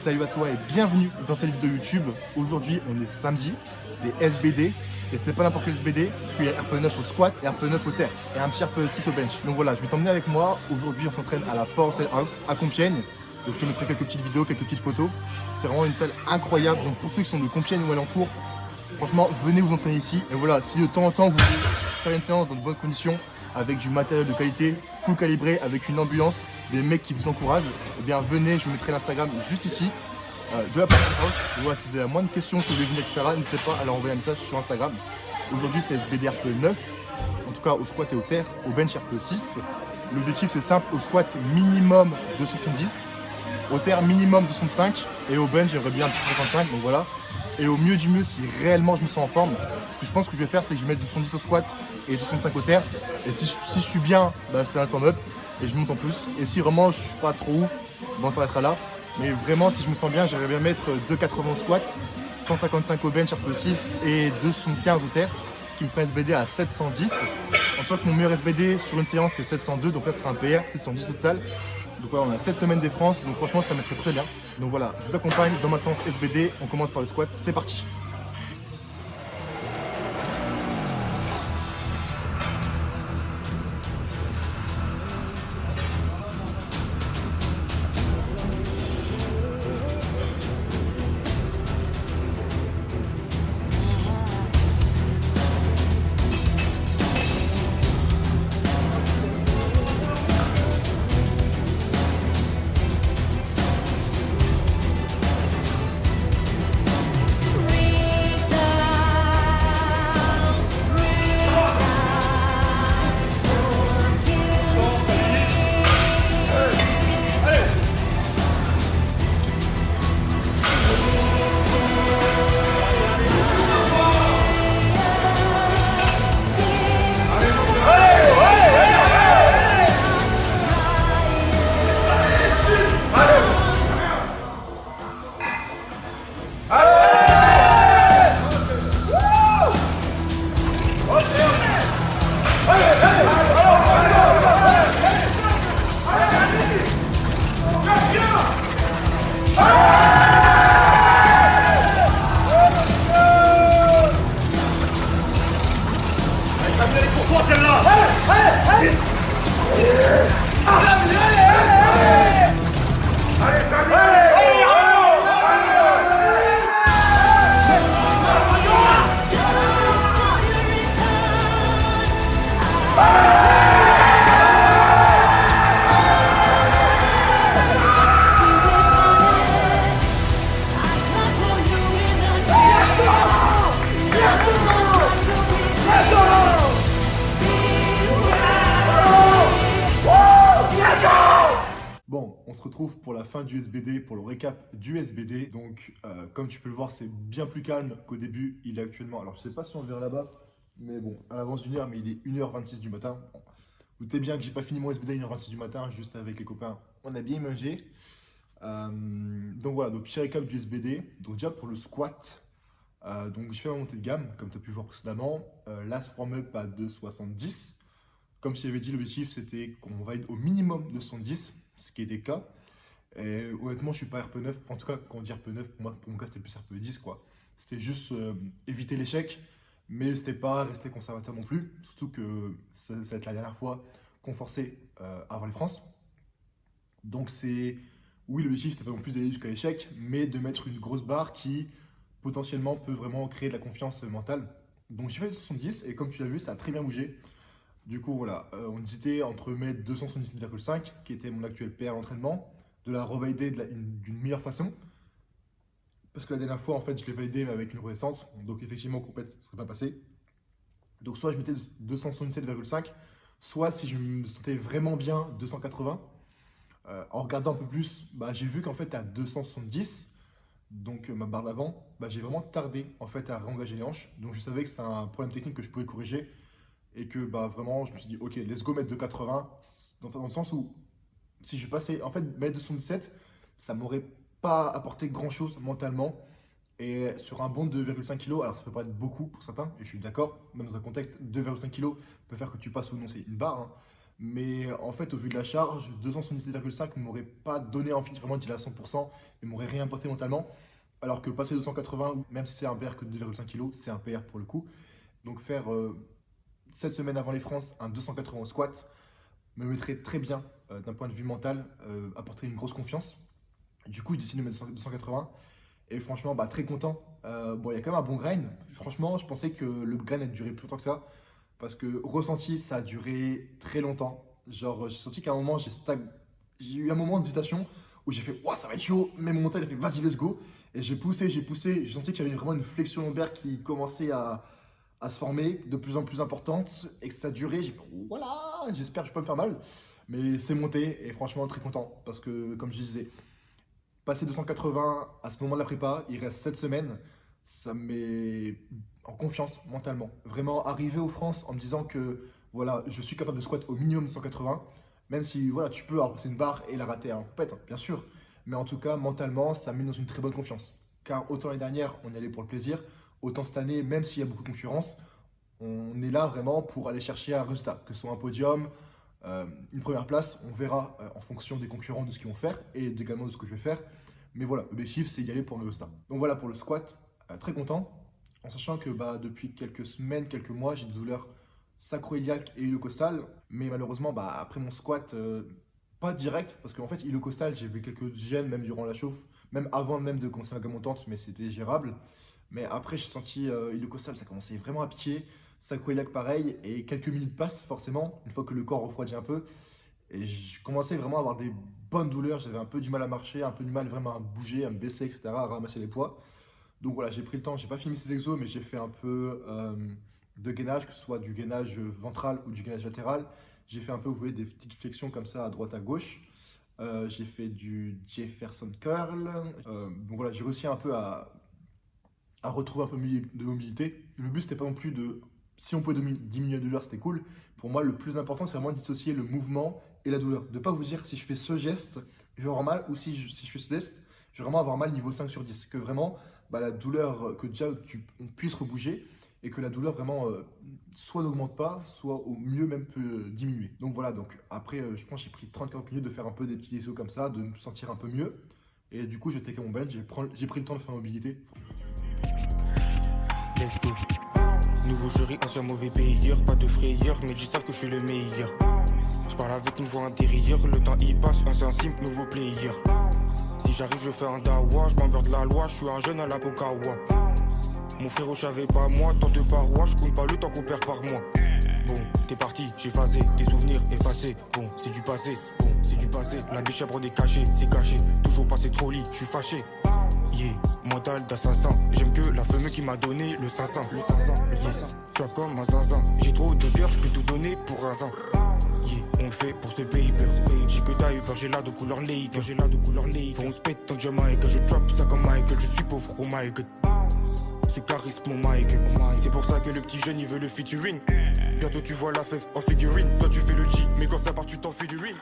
Salut à toi et bienvenue dans cette vidéo YouTube. Aujourd'hui on est samedi, c'est SBD et c'est pas n'importe quel SBD parce qu'il y a RPE9 au squat et RPE9 au terre et un petit RPE6 au bench. Donc voilà, je vais t'emmener avec moi. Aujourd'hui on s'entraîne à la Power Cell House à Compiègne. Donc je te mettrai quelques petites vidéos, quelques petites photos. C'est vraiment une salle incroyable. Donc pour ceux qui sont de Compiègne ou alentour, franchement venez vous entraîner ici. Et voilà, si de temps en temps vous voulez faire une séance dans de bonnes conditions, avec du matériel de qualité, full calibré, avec une ambiance, des mecs qui vous encouragent, eh bien venez, je vous mettrai l'Instagram juste ici, de la Power House. Voilà, si vous avez la moindre question, si vous voulez venir, etc., n'hésitez pas à leur envoyer un message sur Instagram. Aujourd'hui c'est SBD RPE9, en tout cas au squat et au terre, au bench RPE6. L'objectif c'est simple, au squat minimum de 70, au terre minimum de 65 et au bench j'aimerais bien un petit 55, donc voilà. Et au mieux du mieux, si réellement je me sens en forme, ce que je pense que je vais faire, c'est que je vais mettre 70 au squat et 65 au terre. Et si je suis bien, bah, c'est un turn-up et je monte en plus. Et si vraiment je suis pas trop ouf, bon, ça s'arrêtera là. Mais vraiment, si je me sens bien, j'aimerais bien mettre 2,80 au squat, 155 au bench RPE6 et 2,75 au terre, qui me ferait SBD à 710. En soit que mon meilleur SBD sur une séance, c'est 702, donc là, ce sera un PR, 710 au total. Donc voilà, on a 7 semaines des France, donc franchement ça mettrait très bien. Donc voilà, je vous accompagne dans ma séance SBD, on commence par le squat, c'est parti. Bon, on se retrouve pour la fin du SBD, pour le récap du SBD. Donc, comme tu peux le voir, c'est bien plus calme qu'au début. Il est actuellement, alors je sais pas si on le verra là-bas, mais bon, à l'avance d'une heure, mais il est 1h26 du matin. Bon, vous doutez bien que j'ai pas fini mon SBD à 1h26 du matin, juste avec les copains. On a bien mangé. Donc voilà, donc petit récap du SBD. Donc déjà pour le squat, donc je fais ma montée de gamme, comme tu as pu voir précédemment. Last warm-up à 2,70. Comme je t'avais dit, l'objectif c'était qu'on va être au minimum de 70, ce qui est des cas. Et honnêtement, je suis pas RP9. En tout cas, quand on dit RP9, pour moi, pour mon cas, c'était plus RP10 quoi. C'était juste éviter l'échec, mais c'était pas rester conservateur non plus. Surtout que ça va être la dernière fois qu'on forçait avant les France. Donc c'est, oui, l'objectif c'était pas non plus d'aller jusqu'à l'échec, mais de mettre une grosse barre qui potentiellement peut vraiment créer de la confiance mentale. Donc j'ai fait le 70 et comme tu l'as vu, ça a très bien bougé. Du coup, voilà, on hésitait entre mettre 277,5, qui était mon actuel PR d'entraînement, de la revalider d'une meilleure façon. Parce que la dernière fois, en fait, je l'ai validé mais avec une redescente. Donc, effectivement, complète, ça ne serait pas passé. Donc, soit je mettais 277,5, soit si je me sentais vraiment bien, 280. En regardant un peu plus, bah, j'ai vu qu'en fait, à 270, donc ma barre d'avant, bah, j'ai vraiment tardé en fait à réengager les hanches. Donc, je savais que c'est un problème technique que je pouvais corriger. Et que bah, vraiment, je me suis dit, ok, let's go mettre 2,80. Dans le sens où, si je passais, en fait, mettre 2,77, ça m'aurait pas apporté grand chose mentalement. Et sur un bond de 2,5 kg, alors ça peut paraître beaucoup pour certains, et je suis d'accord, même dans un contexte, 2,5 kg peut faire que tu passes ou non, c'est une barre, hein. Mais en fait, au vu de la charge, 277,5 ne m'aurait pas donné envie vraiment d'y aller à 100% et m'aurait rien apporté mentalement. Alors que passer 280, même si c'est un PR que de 2,5 kg, c'est un PR pour le coup. Donc faire 7 semaines avant les France un 280 au squat me mettrait très bien d'un point de vue mental, apporterait une grosse confiance. Du coup, je décide de mettre 280 et franchement, bah, très content. Bon, il y a quand même un bon grain. Franchement, je pensais que le grain allait durer plus longtemps que ça parce que ressenti, ça a duré très longtemps. Genre, j'ai senti qu'à un moment, j'ai eu un moment d'hésitation où j'ai fait, ouah, ça va être chaud, mais mon mental a fait, vas-y, let's go. Et j'ai poussé, j'ai senti qu'il y avait vraiment une flexion lombaire qui commençait à se former de plus en plus importante et que ça durait. J'ai fait, voilà, j'espère que je peux pas me faire mal. Mais c'est monté et franchement, très content parce que, comme je disais, passer 280 à ce moment de la prépa, il reste 7 semaines, ça me met en confiance mentalement. Vraiment, arriver aux France en me disant que voilà, je suis capable de squat au minimum 180, même si voilà, tu peux avoir passé une barre et la rater en compète, hein, bien sûr. Mais en tout cas, mentalement, ça me met dans une très bonne confiance. Car autant l'année dernière, on y allait pour le plaisir, autant cette année, même s'il y a beaucoup de concurrence, on est là vraiment pour aller chercher un résultat, que ce soit un podium, une première place, on verra en fonction des concurrents de ce qu'ils vont faire et également de ce que je vais faire. Mais voilà, l'objectif c'est d'y aller pour le résultat. Donc voilà pour le squat, très content, en sachant que bah, depuis quelques semaines, quelques mois, j'ai des douleurs sacro-iliaques et ilio-costales. Mais malheureusement, bah, après mon squat, pas direct, parce qu'en fait, ilio-costal, j'ai vu quelques gènes même durant la chauffe, même avant même de commencer la gamme montante, mais c'était gérable. Mais après, j'ai senti ilio-costal, ça commençait vraiment à piquer. Sacro-iliaque pareil, et quelques minutes passent forcément, une fois que le corps refroidit un peu. Et je commençais vraiment à avoir des bonnes douleurs, j'avais un peu du mal à marcher, un peu du mal vraiment à bouger, à me baisser, etc., à ramasser les poids. Donc voilà, j'ai pris le temps, j'ai pas fini ces exos, mais j'ai fait un peu de gainage, que ce soit du gainage ventral ou du gainage latéral. J'ai fait un peu, vous voyez, des petites flexions comme ça à droite à gauche. J'ai fait du Jefferson curl. Donc voilà, j'ai réussi un peu à retrouver un peu de mobilité. Le but, c'était pas non plus de. Si on pouvait diminuer la douleur, c'était cool. Pour moi, le plus important, c'est vraiment de dissocier le mouvement et la douleur. De ne pas vous dire si je fais ce geste, je vais avoir mal, ou si je fais ce geste, je vais vraiment avoir mal niveau 5 sur 10. Que vraiment, bah, la douleur, que déjà on puisse rebouger et que la douleur vraiment soit n'augmente pas, soit au mieux même peut diminuer. Donc voilà, donc après, je pense que j'ai pris 30-40 minutes de faire un peu des petits exos comme ça, de me sentir un peu mieux. Et du coup, j'ai taqué mon bench, j'ai pris le temps de faire ma mobilité. Let's go. Nouveau jury, ancien mauvais payeur. Pas de frayeur, mais ils savent que je suis le meilleur. Je parle avec une voix intérieure. Le temps y passe, ancien simple, nouveau player. Si j'arrive, je fais un dawa. Je m'emmerde de la loi, je suis un jeune à la Pokawa. Mon frérot, je savais pas moi. Tant de parois, je compte pas le temps qu'on perd par mois. Bon, t'es parti, j'ai phasé. Des souvenirs effacés. Bon, c'est du passé. Bon, c'est du passé. La biche à prendre des cachets, c'est caché. Toujours passé trop lit, je suis fâché. Yeah, mental d'assassin. J'aime que la femme qui m'a donné le 500. Le 500. Tu vois comme un zinzin. J'ai trop de cœur, je peux tout donner pour un zin. Yeah, on le fait pour ce paper. J'ai que t'as eu peur, j'ai là de couleur Lake. J'ai là de couleur Lake. Faut on se pète tant que Jamaïque. Je drop ça comme Michael. Je suis pauvre, oh my god. C'est charisme, mon Mike. C'est pour ça que le petit jeune il veut le featuring. Bientôt tu vois la fève en figurine. Toi tu fais le G, mais quand ça part tu t'en fais du ring.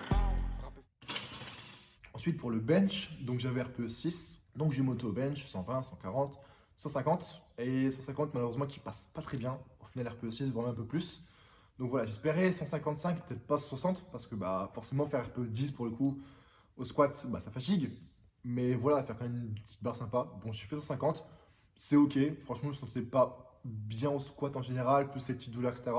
Ensuite, pour le bench, donc j'avais RPE 6. Donc j'ai moto au bench, 120, 140, 150. Et 150, malheureusement, qui passe pas très bien. Au final, RPE 6, vraiment un peu plus. Donc voilà, j'espérais 155, peut-être pas 60, parce que bah, forcément, faire RPE 10 pour le coup, au squat, bah, ça fatigue. Mais voilà, faire quand même une petite barre sympa. Bon, j'ai fait 150, c'est ok. Franchement, je ne sentais pas bien au squat en général, plus les petites douleurs, etc.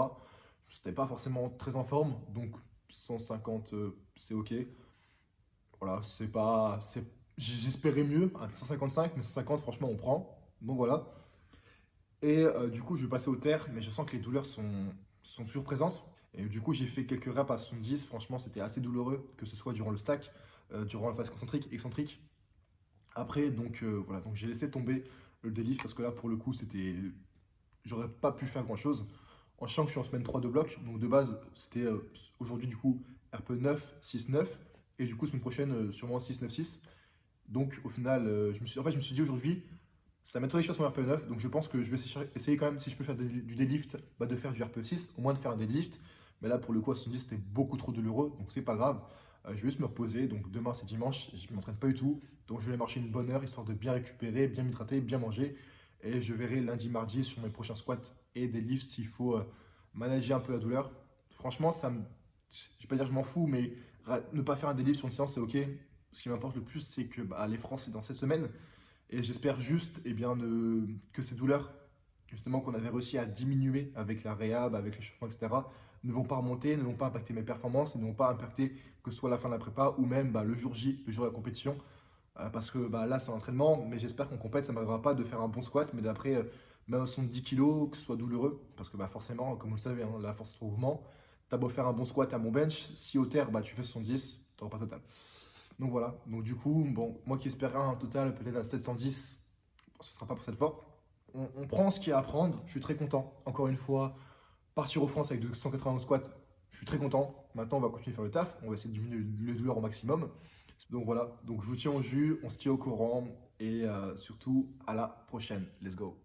Je n'étais pas forcément très en forme, donc 150, c'est ok. Voilà, c'est pas. J'espérais mieux, à 155, mais 150, franchement, on prend. Donc voilà. Et du coup, je vais passer au terre, mais je sens que les douleurs sont toujours présentes. Et du coup, j'ai fait quelques reps à 70. Franchement, c'était assez douloureux, que ce soit durant le stack, durant la phase concentrique, excentrique. Après, donc voilà, donc j'ai laissé tomber le deadlift parce que là, pour le coup, c'était. J'aurais pas pu faire grand chose. En sachant que je suis en semaine 3 de bloc, donc de base, c'était aujourd'hui, du coup, RPE 9, 6, 9. Et du coup, semaine prochaine, sûrement 6, 9, 6. Donc au final, je me suis dit aujourd'hui, ça m'étonnerait que je fasse mon RPE 9. Donc je pense que je vais essayer quand même, si je peux faire du deadlift, bah, de faire du RPE 6, au moins de faire un deadlift. Mais là, pour le coup, à 70, c'était beaucoup trop douloureux, donc c'est pas grave. Je vais juste me reposer. Donc demain, c'est dimanche, je ne m'entraîne pas du tout. Donc je vais marcher une bonne heure, histoire de bien récupérer, bien m'hydrater, bien manger. Et je verrai lundi, mardi sur mes prochains squats et deadlifts s'il faut manager un peu la douleur. Franchement, je vais pas dire je m'en fous, mais ne pas faire un délire sur une séance, c'est ok. Ce qui m'importe le plus, c'est que bah, les francs, c'est dans cette semaine. Et j'espère juste que ces douleurs, justement, qu'on avait réussi à diminuer avec la réhab, avec l'échauffement, etc., ne vont pas remonter, ne vont pas impacter mes performances et ne vont pas impacter que ce soit la fin de la prépa ou même bah, le jour J, le jour de la compétition. Parce que bah, là, c'est l'entraînement, mais j'espère qu'en compète, ça ne m'arrivera pas de faire un bon squat, mais d'après, même à 70 kilos, que ce soit douloureux. Parce que bah, forcément, comme vous le savez, hein, la force est au mouvement. T'as beau faire un bon squat à mon bench, si au terre, bah, tu fais 70, tu n'auras pas total. Donc voilà, donc du coup, bon, moi qui espérais un total peut-être à 710, bon, ce ne sera pas pour cette fois. On prend ce qu'il y a à prendre, je suis très content. Encore une fois, partir au France avec 280 squats, je suis très content. Maintenant, on va continuer à faire le taf, on va essayer de diminuer les douleurs au maximum. Donc voilà, donc je vous tiens au jus, on se tient au courant et surtout à la prochaine. Let's go.